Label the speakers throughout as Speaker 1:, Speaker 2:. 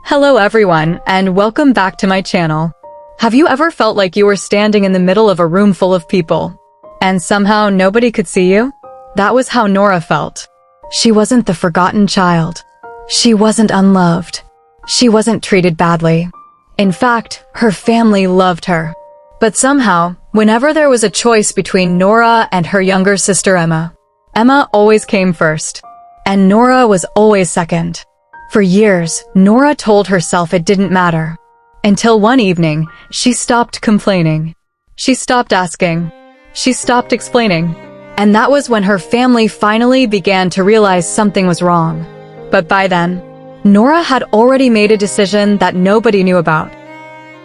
Speaker 1: Hello everyone, and welcome back to my channel. Have you ever felt like you were standing in the middle of a room full of people, and somehow nobody could see you? That was how Nora felt. She wasn't the forgotten child. She wasn't unloved. She wasn't treated badly. In fact, her family loved her. But somehow, whenever there was a choice between Nora and her younger sister Emma, Emma always came first, and Nora was always second. For years, Nora told herself it didn't matter. Until one evening, she stopped complaining. She stopped asking. She stopped explaining. And that was when her family finally began to realize something was wrong. But by then, Nora had already made a decision that nobody knew about.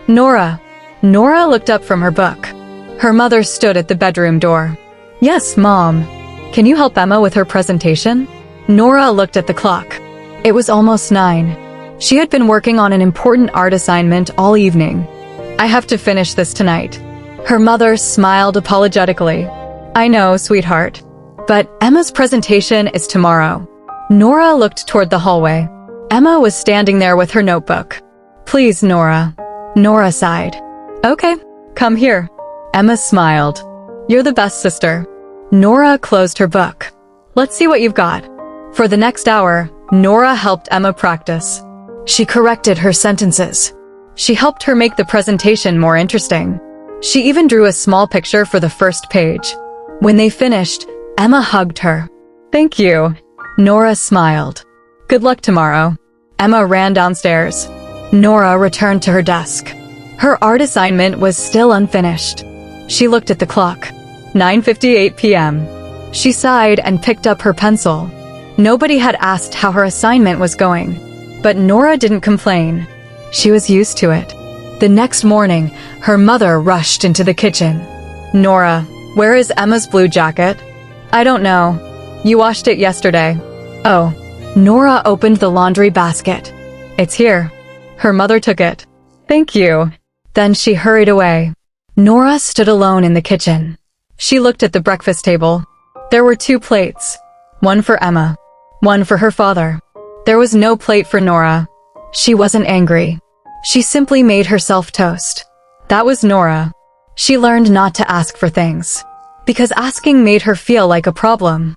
Speaker 1: Nora looked up from her book. Her mother stood at the bedroom door. "Yes, Mom. Can you help Emma with her presentation?" Nora looked at the clock. It was almost 9. She had been working on an important art assignment all evening. "I have to finish this tonight." Her mother smiled apologetically. "I know, sweetheart. But Emma's presentation is tomorrow." Nora looked toward the hallway. Emma was standing there with her notebook. "Please, Nora." Nora sighed. "Okay, come here." Emma smiled. "You're the best sister." Nora closed her book. "Let's see what you've got." For the next hour, Nora helped Emma practice. She corrected her sentences. She helped her make the presentation more interesting. She even drew a small picture for the first page. When they finished, Emma hugged her. "Thank you." Nora smiled. "Good luck tomorrow." Emma ran downstairs. Nora returned to her desk. Her art assignment was still unfinished. She looked at the clock. 9:58 p.m. She sighed and picked up her pencil. Nobody had asked how her assignment was going, but Nora didn't complain. She was used to it. The next morning, her mother rushed into the kitchen. "Nora, where is Emma's blue jacket?" "I don't know. You washed it yesterday." "Oh." Nora opened the laundry basket. "It's here." Her mother took it. "Thank you." Then she hurried away. Nora stood alone in the kitchen. She looked at the breakfast table. There were 2 plates. One for Emma. One for her father. There was no plate for Nora. She wasn't angry. She simply made herself toast. That was Nora. She learned not to ask for things, because asking made her feel like a problem.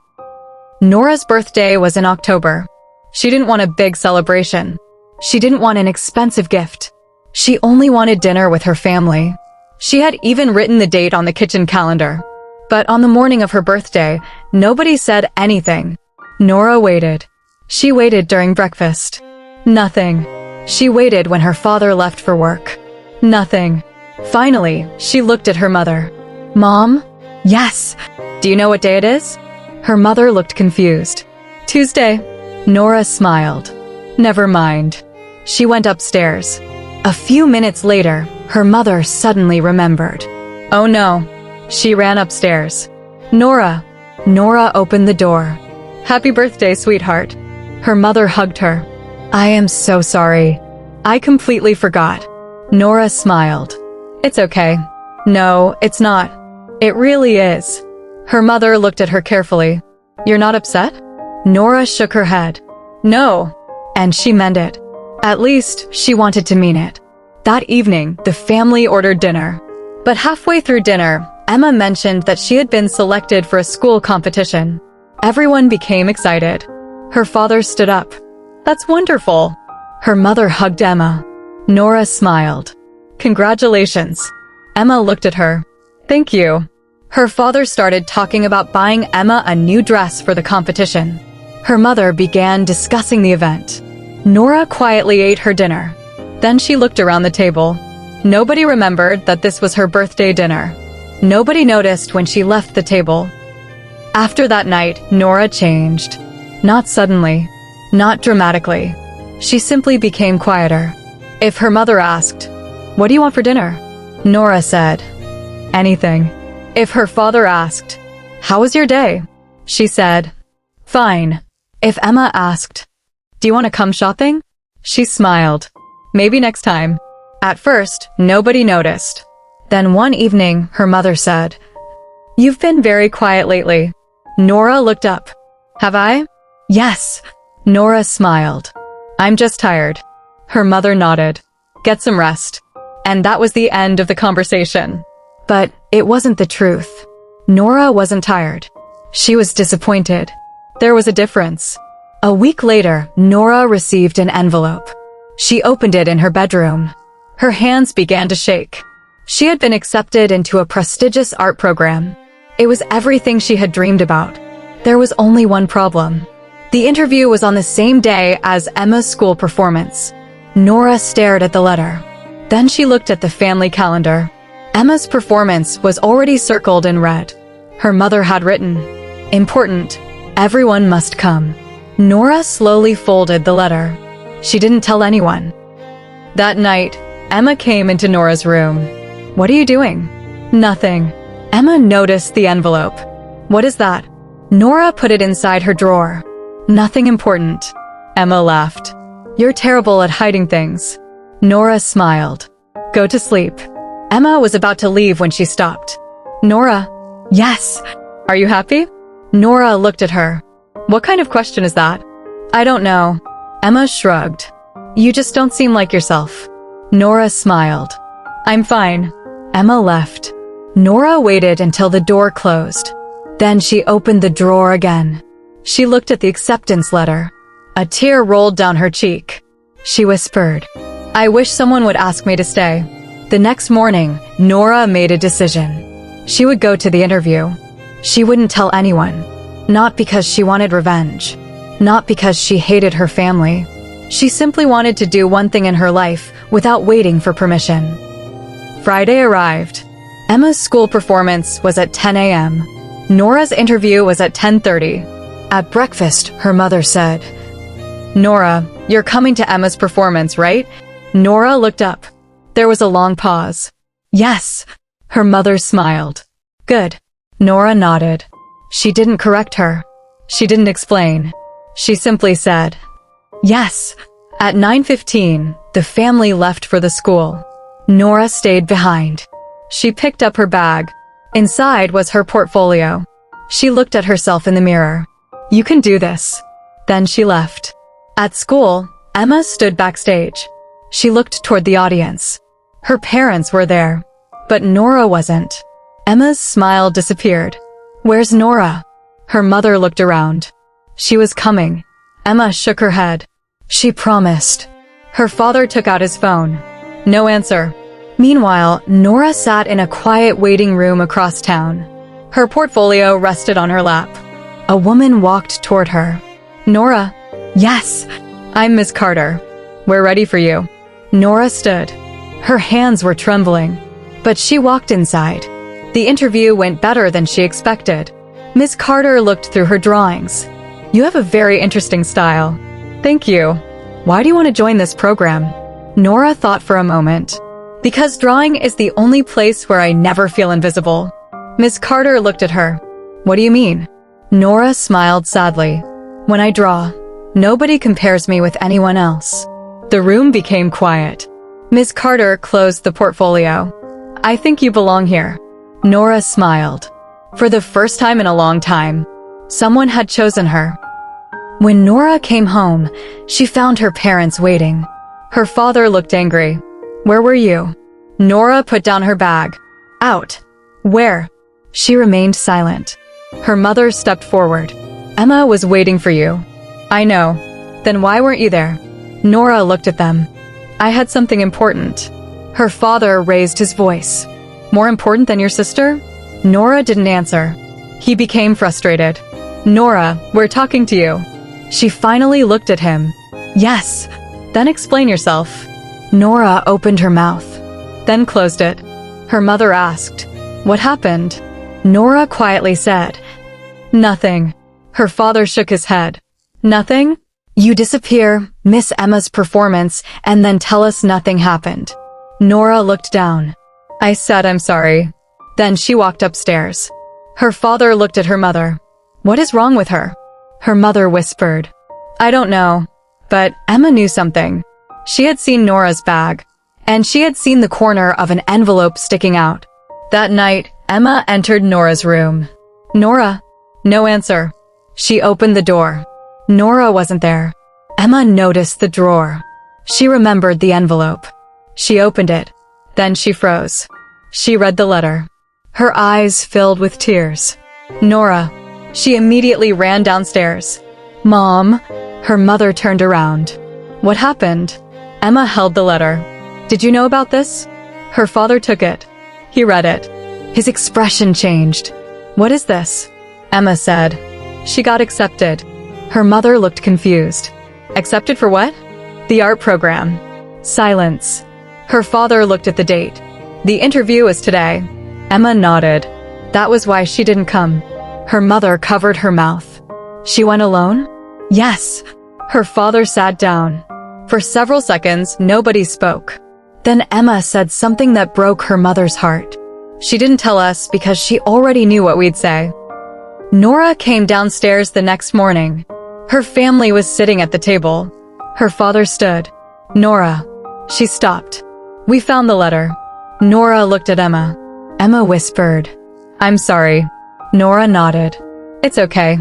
Speaker 1: Nora's birthday was in October. She didn't want a big celebration. She didn't want an expensive gift. She only wanted dinner with her family. She had even written the date on the kitchen calendar. But on the morning of her birthday, nobody said anything. Nora waited. She waited during breakfast. Nothing. She waited when her father left for work. Nothing. Finally, she looked at her mother. "Mom?" "Yes." "Do you know what day it is?" Her mother looked confused. "Tuesday." Nora smiled. "Never mind." She went upstairs. A few minutes later, her mother suddenly remembered. "Oh no." She ran upstairs. "Nora." Nora opened the door. "Happy birthday, sweetheart." Her mother hugged her. "I am so sorry. I completely forgot." Nora smiled. "It's okay." "No, it's not. It really is." Her mother looked at her carefully. "You're not upset?" Nora shook her head. "No." And she meant it. At least, she wanted to mean it. That evening, the family ordered dinner. But halfway through dinner, Emma mentioned that she had been selected for a school competition. Everyone became excited. Her father stood up. "That's wonderful." Her mother hugged Emma. Nora smiled. "Congratulations." Emma looked at her. "Thank you." Her father started talking about buying Emma a new dress for the competition. Her mother began discussing the event. Nora quietly ate her dinner. Then she looked around the table. Nobody remembered that this was her birthday dinner. Nobody noticed when she left the table. After that night, Nora changed. Not suddenly. Not dramatically. She simply became quieter. If her mother asked, "What do you want for dinner?" Nora said, "Anything." If her father asked, "How was your day?" she said, "Fine." If Emma asked, "Do you want to come shopping?" she smiled. "Maybe next time." At first, nobody noticed. Then one evening, her mother said, "You've been very quiet lately." Nora looked up. "Have I?" "Yes." Nora smiled. "I'm just tired." Her mother nodded. Get some rest. And that was the end of the conversation. But it wasn't the truth. Nora wasn't tired. She was disappointed. There was a difference. A week later, Nora received an envelope. She opened it in her bedroom. Her hands began to shake. She had been accepted into a prestigious art program. It was everything she had dreamed about. There was only one problem. The interview was on the same day as Emma's school performance. Nora stared at the letter. Then she looked at the family calendar. Emma's performance was already circled in red. Her mother had written, "Important. Everyone must come." Nora slowly folded the letter. She didn't tell anyone. That night, Emma came into Nora's room. "What are you doing?" "Nothing." Emma noticed the envelope. "What is that?" Nora put it inside her drawer. "Nothing important." Emma laughed. "You're terrible at hiding things." Nora smiled. "Go to sleep." Emma was about to leave when she stopped. "Nora." "Yes." "Are you happy?" Nora looked at her. "What kind of question is that?" "I don't know." Emma shrugged. "You just don't seem like yourself." Nora smiled. "I'm fine." Emma left. Nora waited until the door closed. Then she opened the drawer again. She looked at the acceptance letter. A tear rolled down her cheek. She whispered, "I wish someone would ask me to stay." The next morning, Nora made a decision. She would go to the interview. She wouldn't tell anyone. Not because she wanted revenge. Not because she hated her family. She simply wanted to do one thing in her life without waiting for permission. Friday arrived. Emma's school performance was at 10 a.m. Nora's interview was at 10:30. At breakfast, her mother said, "Nora, you're coming to Emma's performance, right?" Nora looked up. There was a long pause. "Yes." Her mother smiled. "Good." Nora nodded. She didn't correct her. She didn't explain. She simply said, "Yes." At 9:15, the family left for the school. Nora stayed behind. She picked up her bag. Inside was her portfolio. She looked at herself in the mirror. "You can do this." Then she left. At school, Emma stood backstage. She looked toward the audience. Her parents were there, but Nora wasn't. Emma's smile disappeared. "Where's Nora?" Her mother looked around. She was coming. Emma shook her head. She promised. Her father took out his phone. No answer. Meanwhile, Nora sat in a quiet waiting room across town. Her portfolio rested on her lap. A woman walked toward her. "Nora." "Yes." "I'm Miss Carter. We're ready for you." Nora stood. Her hands were trembling, but she walked inside. The interview went better than she expected. Miss Carter looked through her drawings. "You have a very interesting style." "Thank you. Why do you want to join this program?" Nora thought for a moment. "Because drawing is the only place where I never feel invisible." Miss Carter looked at her. "What do you mean?" Nora smiled sadly. "When I draw, nobody compares me with anyone else." The room became quiet. Miss Carter closed the portfolio. "I think you belong here." Nora smiled. For the first time in a long time, someone had chosen her. When Nora came home, she found her parents waiting. Her father looked angry. "Where were you?" Nora put down her bag. "Out." "Where?" She remained silent. Her mother stepped forward. "Emma was waiting for you." "I know." "Then why weren't you there?" Nora looked at them. "I had something important." Her father raised his voice. "More important than your sister?" Nora didn't answer. He became frustrated. "Nora, we're talking to you." She finally looked at him. "Yes." "Then explain yourself." Nora opened her mouth, then closed it. Her mother asked, "What happened?" Nora quietly said, "Nothing." Her father shook his head. "Nothing? You disappear, miss Emma's performance, and then tell us nothing happened." Nora looked down. "I said I'm sorry." Then she walked upstairs. Her father looked at her mother. "What is wrong with her?" Her mother whispered, "I don't know." But Emma knew something. She had seen Nora's bag, and she had seen the corner of an envelope sticking out. That night, Emma entered Nora's room. "Nora." No answer. She opened the door. Nora wasn't there. Emma noticed the drawer. She remembered the envelope. She opened it. Then she froze. She read the letter. Her eyes filled with tears. Nora. She immediately ran downstairs. Mom. Her mother turned around. What happened? Emma held the letter. Did you know about this? Her father took it. He read it. His expression changed. What is this? Emma said. She got accepted. Her mother looked confused. Accepted for what? The art program. Silence. Her father looked at the date. The interview is today. Emma nodded. That was why she didn't come. Her mother covered her mouth. She went alone? Yes. Her father sat down. For several seconds, nobody spoke. Then Emma said something that broke her mother's heart. She didn't tell us because she already knew what we'd say. Nora came downstairs the next morning. Her family was sitting at the table. Her father stood. Nora. She stopped. We found the letter. Nora looked at Emma. Emma whispered, I'm sorry. Nora nodded. It's okay.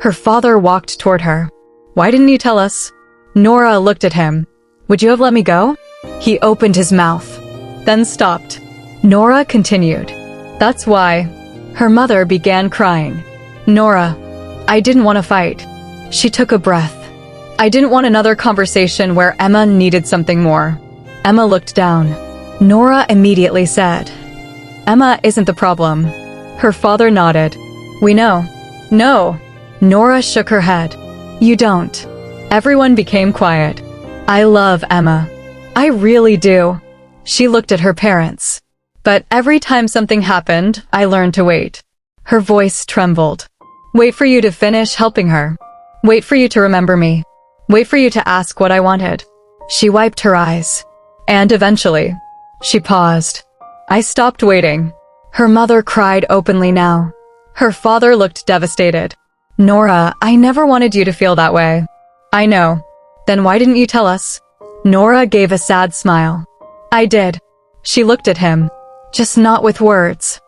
Speaker 1: Her father walked toward her. Why didn't you tell us? Nora looked at him. Would you have let me go? He opened his mouth, then stopped. Nora continued. That's why. Her mother began crying. Nora, I didn't want to fight. She took a breath. I didn't want another conversation where Emma needed something more. Emma looked down. Nora immediately said, Emma isn't the problem. Her father nodded. We know. No. Nora shook her head. You don't. Everyone became quiet. I love Emma. I really do. She looked at her parents. But every time something happened, I learned to wait. Her voice trembled. Wait for you to finish helping her. Wait for you to remember me. Wait for you to ask what I wanted. She wiped her eyes. And eventually, she paused. I stopped waiting. Her mother cried openly now. Her father looked devastated. Nora, I never wanted you to feel that way. I know. Then why didn't you tell us? Nora gave a sad smile. I did. She looked at him. Just not with words.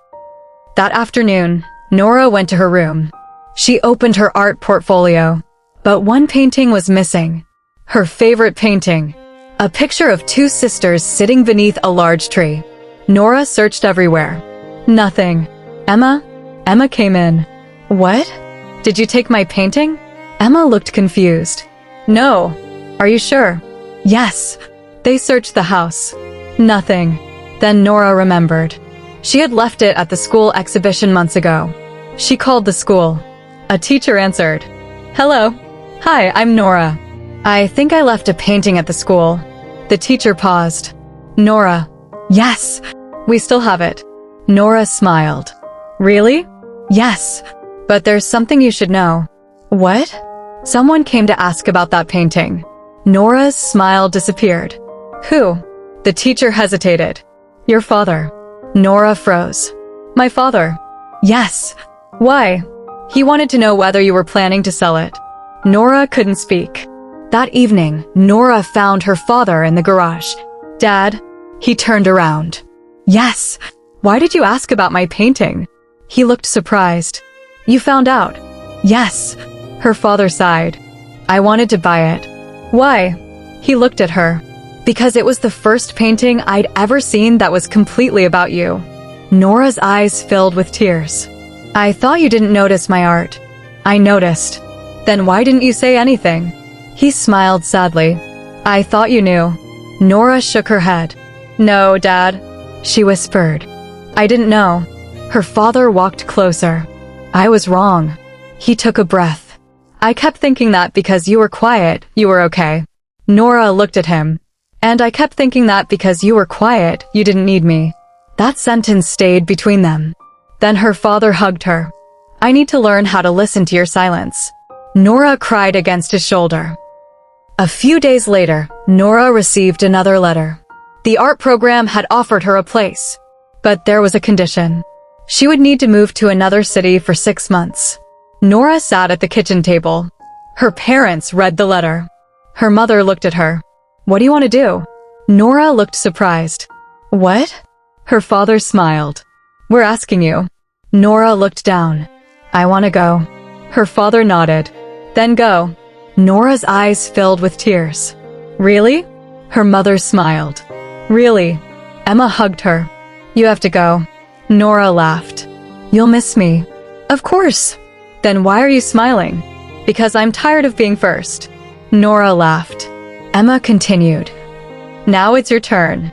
Speaker 1: That afternoon, Nora went to her room. She opened her art portfolio. But one painting was missing. Her favorite painting. A picture of two sisters sitting beneath a large tree. Nora searched everywhere. Nothing. Emma? Emma came in. What? Did you take my painting? Emma looked confused. No. Are you sure? Yes. They searched the house. Nothing. Then Nora remembered. She had left it at the school exhibition months ago. She called the school. A teacher answered. Hello. Hi, I'm Nora. I think I left a painting at the school. The teacher paused. Nora. Yes. We still have it. Nora smiled. Really? Yes. But there's something you should know. What? Someone came to ask about that painting. Nora's smile disappeared. Who? The teacher hesitated. Your father. Nora froze. My father? Yes. Why? He wanted to know whether you were planning to sell it. Nora couldn't speak. That evening, Nora found her father in the garage. Dad? He turned around. Yes. Why did you ask about my painting? He looked surprised. You found out? Yes. Her father sighed. I wanted to buy it. Why? He looked at her. Because it was the first painting I'd ever seen that was completely about you. Nora's eyes filled with tears. I thought you didn't notice my art. I noticed. Then why didn't you say anything? He smiled sadly. I thought you knew. Nora shook her head. No, Dad. She whispered. I didn't know. Her father walked closer. I was wrong. He took a breath. I kept thinking that because you were quiet, you were okay. Nora looked at him. And I kept thinking that because you were quiet, you didn't need me. That sentence stayed between them. Then her father hugged her. I need to learn how to listen to your silence. Nora cried against his shoulder. A few days later, Nora received another letter. The art program had offered her a place. But there was a condition. She would need to move to another city for 6 months. Nora sat at the kitchen table. Her parents read the letter. Her mother looked at her. What do you want to do? Nora looked surprised. What? Her father smiled. We're asking you. Nora looked down. I want to go. Her father nodded. Then go. Nora's eyes filled with tears. Really? Her mother smiled. Really? Emma hugged her. You have to go. Nora laughed. You'll miss me. Of course. Then why are you smiling? Because I'm tired of being first. Nora laughed. Emma continued. Now it's your turn.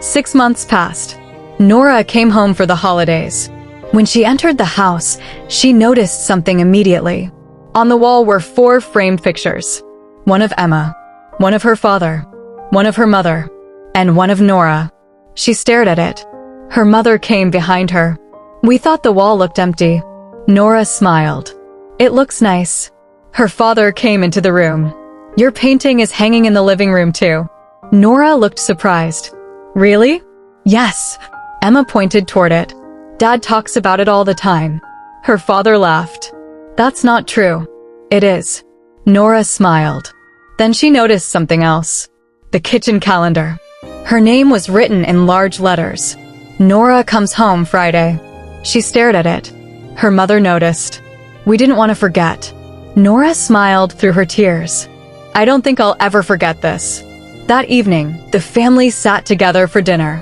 Speaker 1: 6 months passed. Nora came home for the holidays. When she entered the house, she noticed something immediately. On the wall were 4 framed pictures. One of Emma, one of her father, one of her mother, and one of Nora. She stared at it. Her mother came behind her. We thought the wall looked empty. Nora smiled. It looks nice. Her father came into the room. Your painting is hanging in the living room too. Nora looked surprised. Really? Yes. Emma pointed toward it. Dad talks about it all the time. Her father laughed. That's not true. It is. Nora smiled. Then she noticed something else. The kitchen calendar. Her name was written in large letters. Nora comes home Friday. She stared at it. Her mother noticed. We didn't want to forget. Nora smiled through her tears. I don't think I'll ever forget this. That evening, the family sat together for dinner.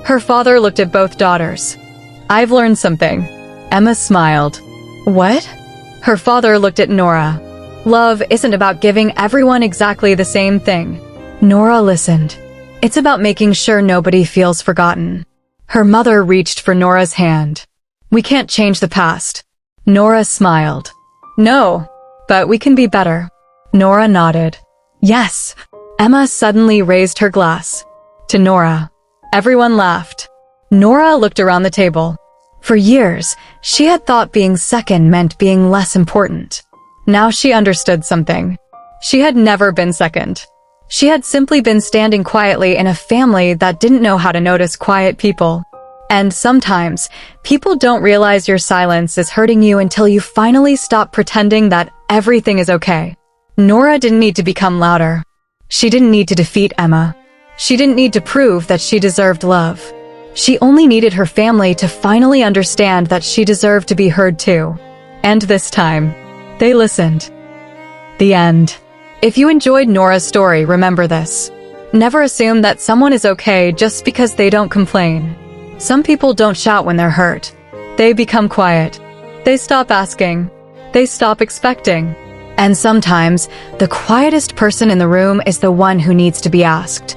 Speaker 1: Her father looked at both daughters. I've learned something. Emma smiled. What? Her father looked at Nora. Love isn't about giving everyone exactly the same thing. Nora listened. It's about making sure nobody feels forgotten. Her mother reached for Nora's hand. We can't change the past. Nora smiled. No, but we can be better. Nora nodded. Yes. Emma suddenly raised her glass. To Nora. Everyone laughed. Nora looked around the table. For years, she had thought being second meant being less important. Now she understood something. She had never been second. She had simply been standing quietly in a family that didn't know how to notice quiet people. And sometimes, people don't realize your silence is hurting you until you finally stop pretending that everything is okay. Nora didn't need to become louder. She didn't need to defeat Emma. She didn't need to prove that she deserved love. She only needed her family to finally understand that she deserved to be heard too. And this time, they listened. The end. If you enjoyed Nora's story, remember this. Never assume that someone is okay just because they don't complain. Some people don't shout when they're hurt. They become quiet. They stop asking. They stop expecting. And sometimes, the quietest person in the room is the one who needs to be asked.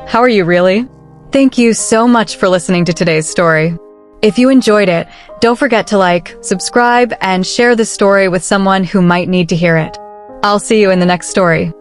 Speaker 1: How are you really? Thank you so much for listening to today's story. If you enjoyed it, don't forget to like, subscribe, and share this story with someone who might need to hear it. I'll see you in the next story.